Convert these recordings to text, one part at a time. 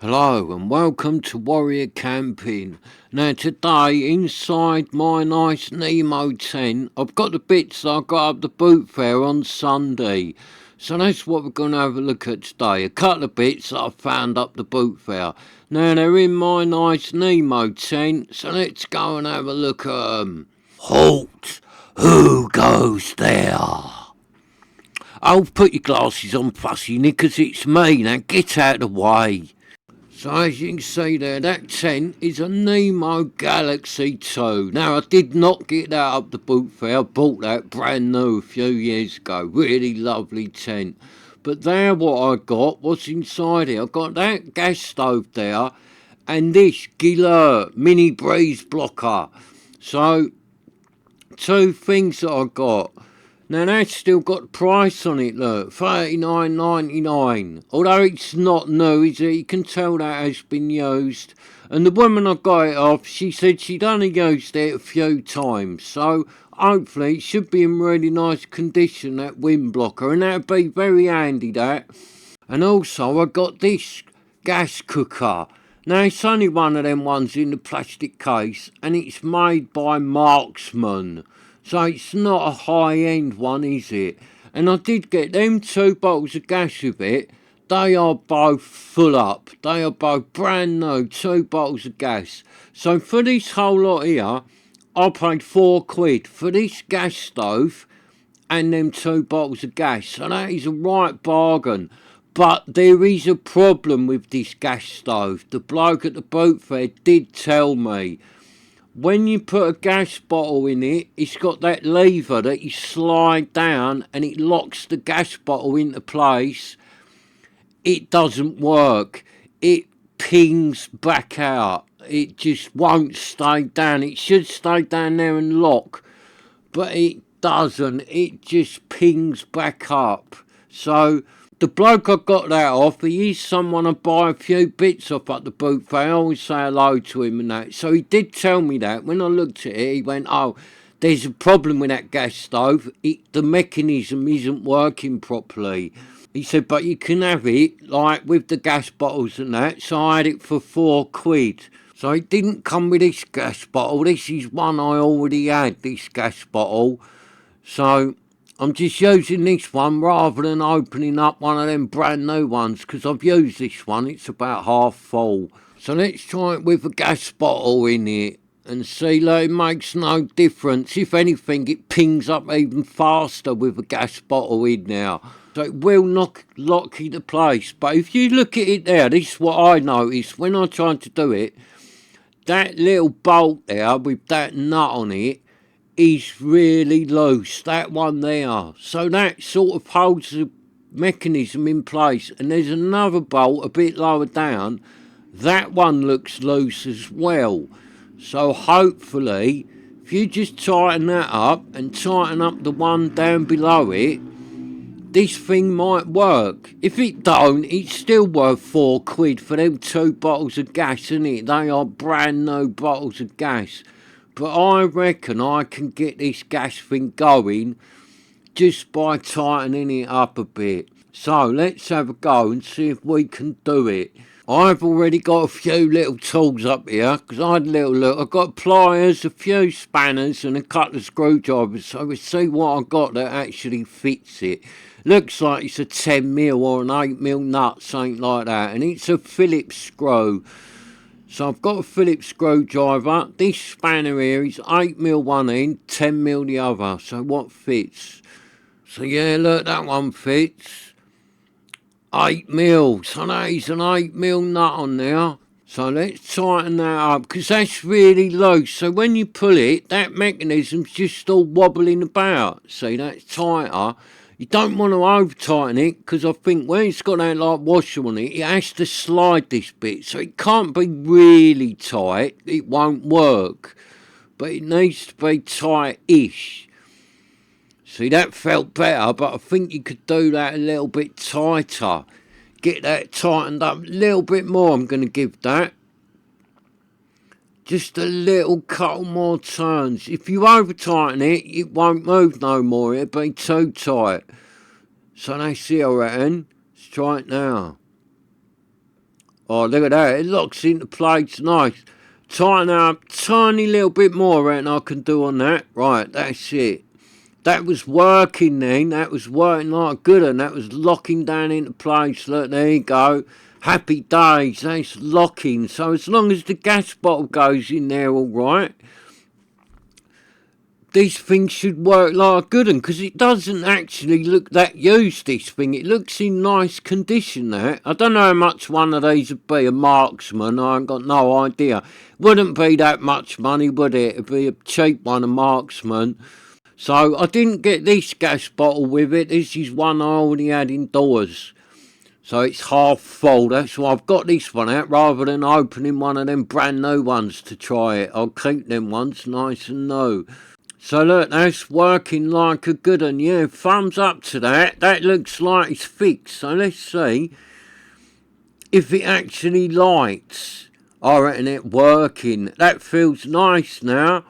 Hello and welcome to Warrior Camping. Now today inside my nice Nemo tent I've got the bits that I got up the boot fair on Sunday. So that's what we're going to have a look at today. A couple of bits that I found up the boot fair. Now they're in my nice Nemo tent, so let's go and have a look at them. Halt! Who goes there? Oh, put your glasses on, fussy knickers, it's me. Now get out of the way. So as you can see there, that tent is a Nemo Galaxy 2. Now I did not get that up the boot fair. I bought that brand new a few years ago. Really lovely tent. But there what I got, what's inside here, I got that gas stove there and this Gelert mini breeze blocker. So two things that I got. Now that's still got price on it, look, $39.99. Although it's not new, is it? You can tell that has been used. And the woman I got it off, she said she'd only used it a few times. So hopefully it should be in really nice condition, that wind blocker. And that'd be very handy, that. And also I got this gas cooker. Now it's only one of them ones in the plastic case. And it's made by Marksman. So it's not a high-end one, is it? And I did get them 2 bottles of gas with it. They are both full up. They are both brand new, 2 bottles of gas. So for this whole lot here, I paid £4 for this gas stove and them 2 bottles of gas. So that is a right bargain. But there is a problem with this gas stove. The bloke at the boot fair did tell me. When you put a gas bottle in it, it's got that lever that you slide down and it locks the gas bottle into place. It doesn't work. It pings back out. It just won't stay down. It should stay down there and lock, but it doesn't. It just pings back up. So the bloke I got that off, he is someone I buy a few bits off at the boot fair. I always say hello to him and that. So he did tell me that. When I looked at it, he went, oh, there's a problem with that gas stove. The mechanism isn't working properly. He said, but you can have it, like, with the gas bottles and that. So I had it for £4. So it didn't come with this gas bottle. This is one I already had, this gas bottle. So I'm just using this one rather than opening up one of them brand new ones, because I've used this one. It's about half full. So let's try it with a gas bottle in it and see, like, it makes no difference. If anything, it pings up even faster with a gas bottle in now. So it will lock into place. But if you look at it there, this is what I noticed when I tried to do it. That little bolt there with that nut on it is really loose, that one there. So that sort of holds the mechanism in place. And there's another bolt a bit lower down. That one looks loose as well. So hopefully, if you just tighten that up and tighten up the one down below it, this thing might work. If it don't, it's still worth £4 for them 2 bottles of gas, isn't it? They are brand new bottles of gas. But I reckon I can get this gas thing going just by tightening it up a bit. So let's have a go and see if we can do it. I've already got a few little tools up here, because I had a little look. I've got pliers, a few spanners and a couple of screwdrivers. So we'll see what I've got that actually fits it. Looks like it's a 10mm or an 8mm nut, something like that. And it's a Phillips screw. So I've got a Phillips screwdriver. This spanner here is 8mm one end, 10mm the other. So what fits? So yeah, look, that one fits. 8mm. So that is an 8mm nut on there. So let's tighten that up, because that's really loose. So when you pull it, that mechanism's just all wobbling about. See, that's tighter. You don't want to over tighten it, because I think when it's got that like washer on it, it has to slide this bit. So it can't be really tight. It won't work. But it needs to be tight-ish. See, that felt better, but I think you could do that a little bit tighter. Get that tightened up a little bit more, I'm going to give that. Just a little couple more turns. If you over tighten it, it won't move no more. It'll be too tight. So that's it, I reckon. Let's try it now. Oh, look at that. It locks into place nice. Tighten up tiny little bit more and I can do on that. Right, that's it. That was working then. That was working like good and that was locking down into place. Look, there you go. Happy days. That's locking. So as long as the gas bottle goes in there all right, these things should work like good one, because it doesn't actually look that used, this thing. It looks in nice condition, that. I don't know how much one of these would be, a Marksman. I ain't got no idea. Wouldn't be that much money, would it? It'd be a cheap one, a Marksman. So I didn't get this gas bottle with it. This is one I already had indoors. So it's half full. That's why I've got this one out rather than opening one of them brand new ones to try it. I'll keep them ones nice and new. So look, that's working like a good one. Yeah, thumbs up to that. That looks like it's fixed. So let's see if it actually lights. I reckon it working. That feels nice now.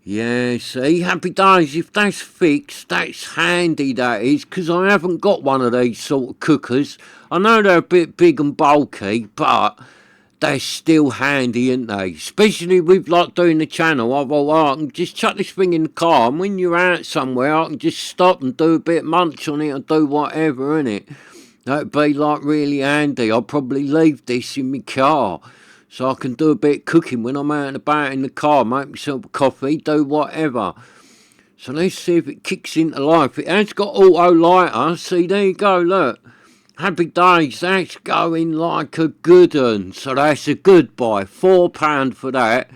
Yeah, see, happy days. If that's fixed, that's handy, that is, because I haven't got one of these sort of cookers. I know they're a bit big and bulky, but they're still handy, ain't they? Especially with like doing the channel. I thought, well, I can just chuck this thing in the car, and when you're out somewhere, I can just stop and do a bit of munch on it or do whatever, innit? That'd be like really handy. I'll probably leave this in my car so I can do a bit of cooking when I'm out and about in the car, make myself a coffee, do whatever. So let's see if it kicks into life. It has got auto lighter. See, there you go, look. Happy days, that's going like a good one. So that's a good buy. £4 for that.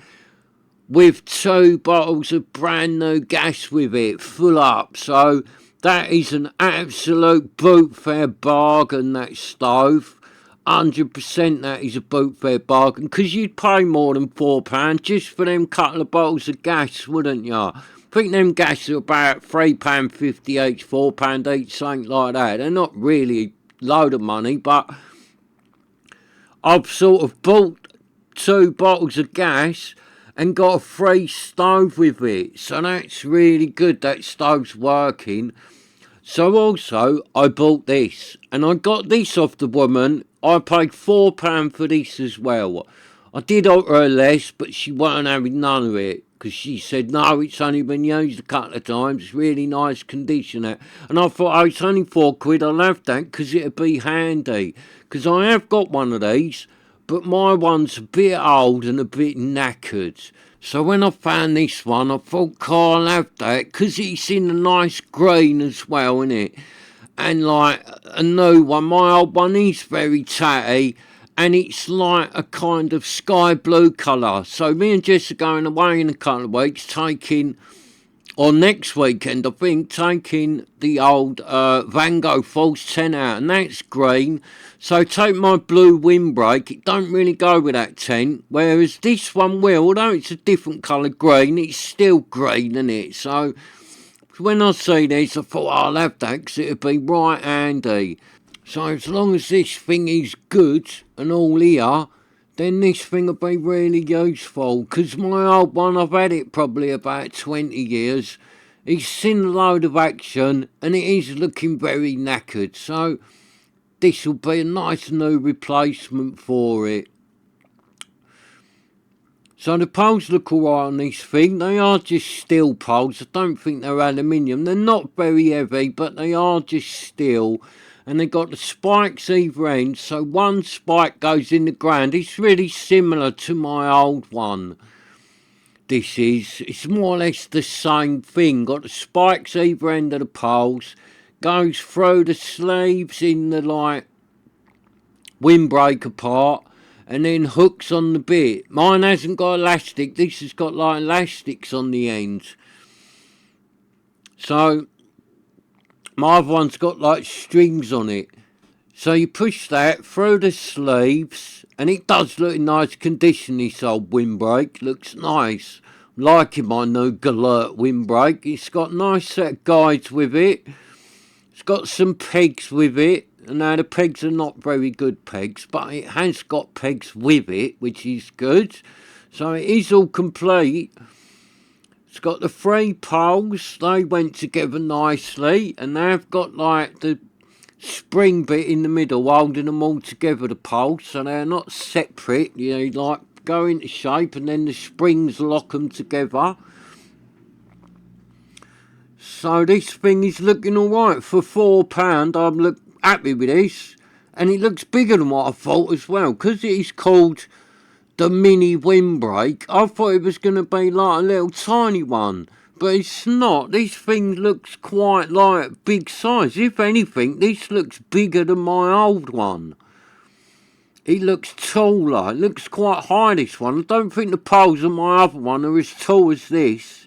With 2 bottles of brand new gas with it, full up. So that is an absolute bootfair bargain, that stove. 100% that is a bootfair bargain. Because you'd pay more than £4 just for them couple of bottles of gas, wouldn't you? I think them gas are about £3.50 each, £4 each, something like that. They're not really load of money, but I've sort of bought 2 bottles of gas and got a free stove with it, so that's really good. That stove's working. So also I bought this, and I got this off the woman. I paid £4 for this as well. I did offer her less, but she wasn't having none of it, because she said, no, it's only been used a couple of times, it's really nice condition. And I thought, oh, it's only £4, I'll have that, because it'd be handy. Because I have got one of these, but my one's a bit old and a bit knackered. So when I found this one, I thought, I'll have that, because it's in a nice green as well, innit? And like a new one, my old one is very tatty, and it's like a kind of sky blue colour. So me and Jess are going away in a couple of weeks, or next weekend I think, taking the old Van Gogh False 10 out, and that's green. So take my blue windbreak, it don't really go with that 10, whereas this one will, although it's a different colour green, it's still green, isn't it? So when I see this, I thought, I'll have that, because it'd be right handy. So as long as this thing is good and all here, then this thing will be really useful. Because my old one, I've had it probably about 20 years. It's seen a load of action and it is looking very knackered. So this will be a nice new replacement for it. So the poles look alright on this thing. They are just steel poles. I don't think they're aluminium. They're not very heavy, but they are just steel. And they've got the spikes either end, so one spike goes in the ground. It's really similar to my old one. It's more or less the same thing. Got the spikes either end of the poles, goes through the sleeves in the like windbreaker part, and then hooks on the bit. Mine hasn't got elastic. This has got like elastics on the ends. So my other one's got like strings on it. So you push that through the sleeves, and it does look in nice condition, this old windbreak. Looks nice. I'm liking my new Gelert windbreak. It's got a nice set of guides with it. It's got some pegs with it. And now the pegs are not very good pegs, but it has got pegs with it, which is good. So it is all complete. It's got the 3 poles, they went together nicely, and they've got like the spring bit in the middle holding them all together, the poles, so they're not separate. You know, like go into shape and then the springs lock them together. So this thing is looking alright for £4. I'm happy with this, and it looks bigger than what I thought as well, because it is called the mini windbreak. I thought it was going to be like a little tiny one, but it's not. This thing looks quite like big size. If anything, this looks bigger than my old one. It looks taller. It looks quite high, this one. I don't think the poles on my other one are as tall as this.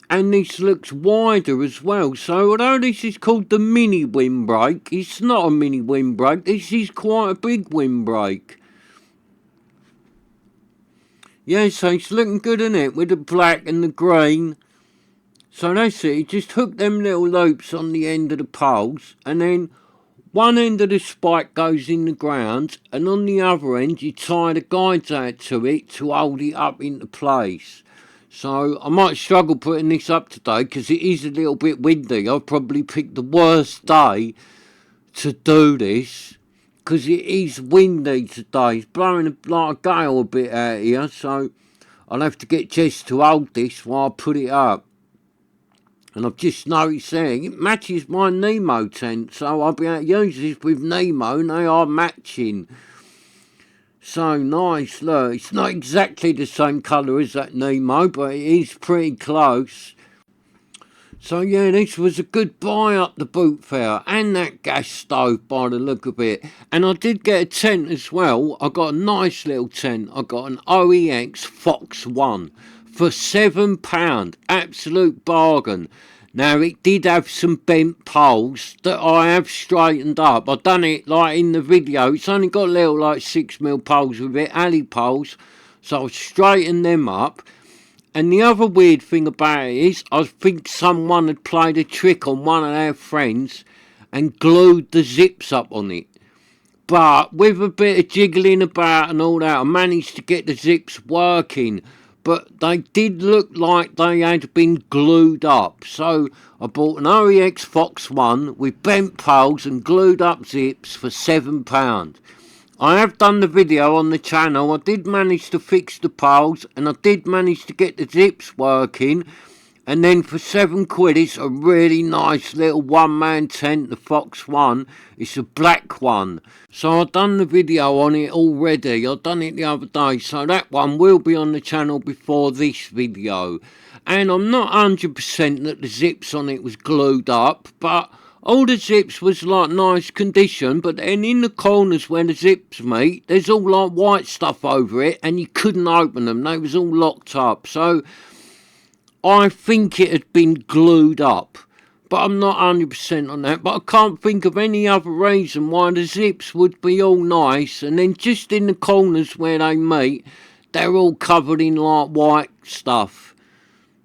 And this looks wider as well. So although this is called the mini windbreak, it's not a mini windbreak. This is quite a big windbreak. Yeah, so it's looking good, isn't it? With the black and the green. So that's it. You just hook them little loops on the end of the poles, and then one end of the spike goes in the ground, and on the other end you tie the guides out to it to hold it up into place. So I might struggle putting this up today because it is a little bit windy. I've probably picked the worst day to do this because it is windy today. It's blowing like a gale a bit out here, so I'll have to get Jess to hold this while I put it up. And I've just noticed there, it matches my Nemo tent, so I'll be able to use this with Nemo, and they are matching. So nice, look, it's not exactly the same colour as that Nemo, but it is pretty close. So yeah, this was a good buy up the boot fair, and that gas stove by the look of it. And I did get a tent as well. I got a nice little tent. I got an OEX Fox 1 for £7, absolute bargain. Now it did have some bent poles that I have straightened up. I've done it like in the video. It's only got little like 6mm poles with it, alley poles. So I've straightened them up. And the other weird thing about it is I think someone had played a trick on one of their friends and glued the zips up on it. But with a bit of jiggling about and all that, I managed to get the zips working. But they did look like they had been glued up. So I bought an OEX Fox 1 with bent poles and glued up zips for £7. I have done the video on the channel. I did manage to fix the poles and I did manage to get the zips working. And then for £7 it's a really nice little one-man tent, the Fox 1. It's a black one. So I've done the video on it already. I've done it the other day. So that one will be on the channel before this video. And I'm not 100% that the zips on it was glued up. But all the zips was like nice condition. But then in the corners where the zips meet, there's all like white stuff over it. And you couldn't open them. They was all locked up. So I think it had been glued up, but I'm not 100% on that. But I can't think of any other reason why the zips would be all nice, and then just in the corners where they meet, they're all covered in like white stuff.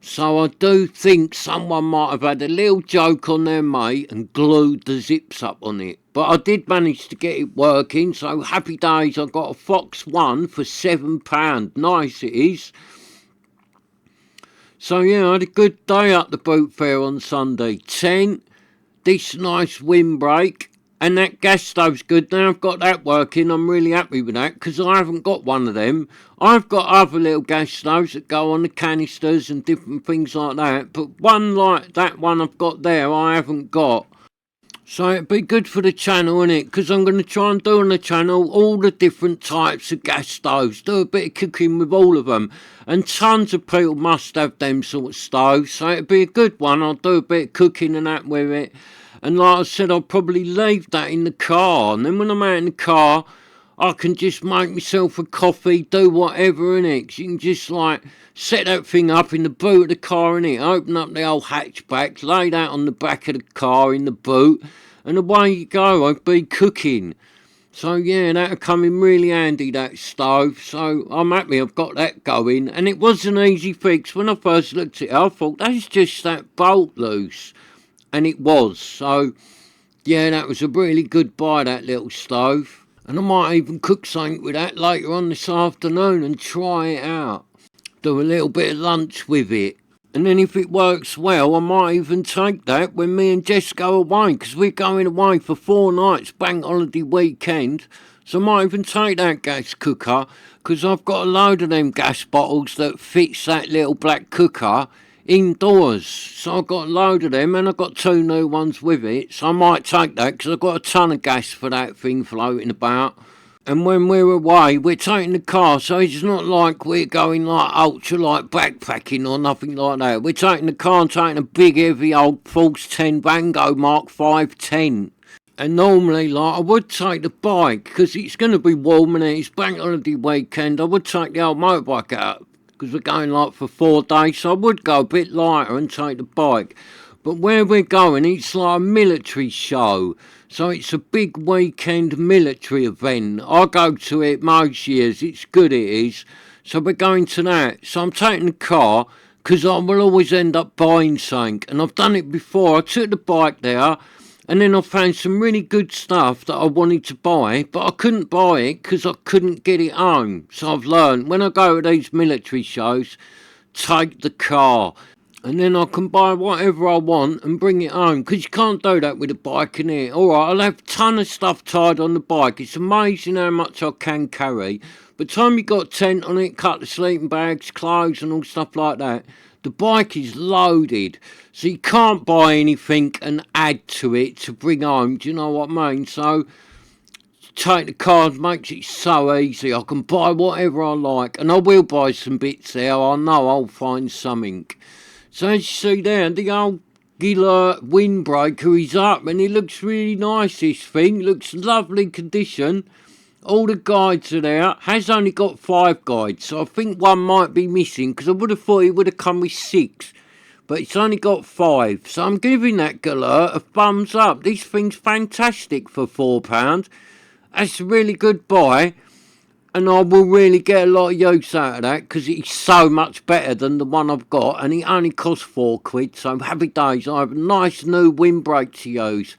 So I do think someone might have had a little joke on their mate and glued the zips up on it. But I did manage to get it working, so happy days. I got a Fox 1 for £7. Nice it is. So yeah, I had a good day up the boot fair on Sunday. Tent, this nice windbreak, and that gas stove's good. Now I've got that working, I'm really happy with that, because I haven't got one of them. I've got other little gas stoves that go on the canisters and different things like that, but one like that one I've got there, I haven't got. So it'd be good for the channel, innit? Because I'm going to try and do on the channel all the different types of gas stoves. Do a bit of cooking with all of them. And tons of people must have them sort of stoves. So it'd be a good one. I'll do a bit of cooking and that with it. And like I said, I'll probably leave that in the car. And then when I'm out in the car, I can just make myself a coffee, do whatever, innit? 'Cause you can just like set that thing up in the boot of the car, innit? Open up the old hatchback, lay that on the back of the car in the boot, and away you go. I've been cooking. So yeah, that'll come in really handy, that stove. So I'm happy I've got that going. And it was an easy fix. When I first looked at it, I thought, that's just that bolt loose. And it was. So yeah, that was a really good buy, that little stove. And I might even cook something with that later on this afternoon and try it out. Do a little bit of lunch with it. And then if it works well, I might even take that when me and Jess go away, because we're going away for 4 nights, bank holiday weekend. So I might even take that gas cooker, because I've got a load of them gas bottles that fits that little black cooker indoors. So I've got a load of them, and I've got 2 new ones with it. So I might take that, because I've got a ton of gas for that thing floating about. And when we're away, we're taking the car, so it's not like we're going like ultra like backpacking or nothing like that. We're taking the car and taking a big heavy old Force 10 Vango Mark 5 tent. And normally, like, I would take the bike, because it's going to be warm and it's bank holiday weekend. I would take the old motorbike out, because we're going like for 4 days, so I would go a bit lighter and take the bike. But where we're going, it's like a military show. So it's a big weekend military event. I go to it most years. It's good, it is. So we're going to that. So I'm taking the car, because I will always end up buying something. And I've done it before. I took the bike there, and then I found some really good stuff that I wanted to buy, but I couldn't buy it because I couldn't get it home. So I've learned, when I go to these military shows, take the car. And then I can buy whatever I want and bring it home, because you can't do that with a bike in here. Alright, I'll have a ton of stuff tied on the bike. It's amazing how much I can carry. By the time you got a tent on it, couple of sleeping bags, clothes and all stuff like that, the bike is loaded. So you can't buy anything and add to it to bring home, do you know what I mean? So take the car makes it so easy. I can buy whatever I like, and I will buy some bits there. I know I'll find something. So as you see there, the old Gelert windbreaker is up, and it looks really nice, this thing. Looks lovely condition. All the guides are there. Has only got 5 guides, so I think one might be missing, because I would have thought it would have come with 6. But it's only got 5. So I'm giving that Gelert a thumbs up. This thing's fantastic for £4. That's a really good buy. And I will really get a lot of use out of that, because it's so much better than the one I've got, and it only costs £4, so happy days. I have a nice new windbreak to use,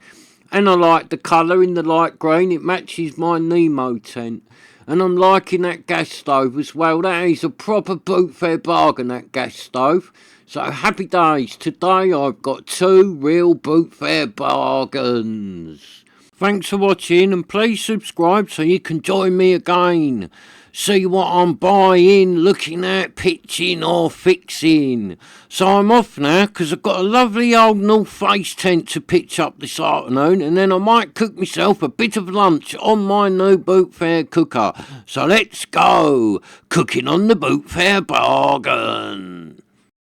and I like the colour in the light green. It matches my Nemo tent, and I'm liking that gas stove as well. That is a proper bootfair bargain, that gas stove. So happy days. Today I've got 2 real bootfair bargains. Thanks for watching, and please subscribe so you can join me again. See what I'm buying, looking at, pitching or fixing. So I'm off now, because I've got a lovely old North Face tent to pitch up this afternoon, and then I might cook myself a bit of lunch on my new bootfair cooker. So let's go, cooking on the bootfair bargain.